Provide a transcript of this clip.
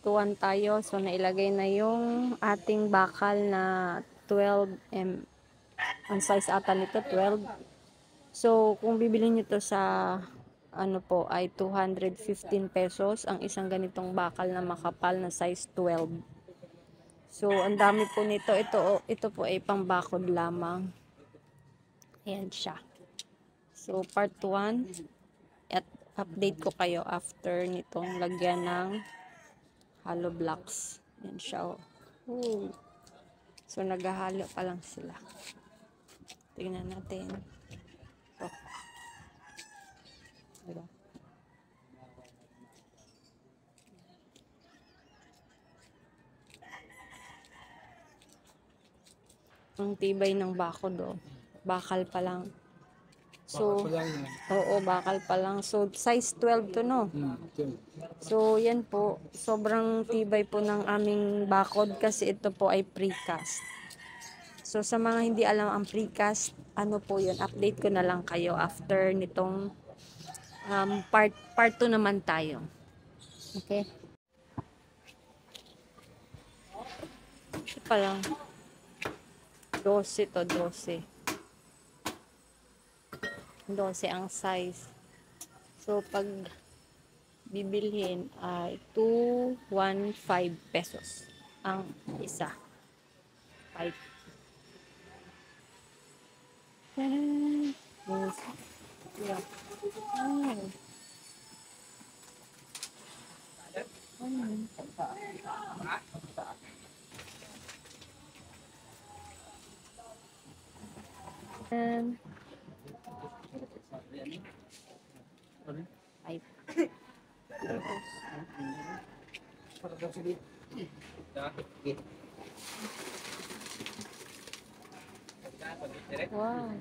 1 tayo. So, nailagay na yung ating bakal na 12 mm. Ang size ata nito, 12. So, kung bibili nyo to sa, ano po, ay 215 pesos. Ang isang ganitong bakal na makapal na size 12. So, ang dami po nito. Ito po ay pambakod lamang. Ayan siya. So, part 1. At update ko kayo after nitong lagyan ng hollow blocks. Ayan siya. Oh. So, naghahalo pa lang sila. Tingnan natin. So, diba? Ang tibay ng bakod, oh. Bakal pa lang. So, oo, bakal pa lang. So, size 12 to, no? So, yan po. Sobrang tibay po ng aming bakod kasi ito po ay precast. So, sa mga hindi alam ang precast, ano po yun, update ko na lang kayo after nitong part 2 naman tayo. Okay? Ito pa lang. 12 to, 12. 12 ang size. So, pag bibilhin ay 215 pesos ang isa. 5. Yeah. And 5. Wow.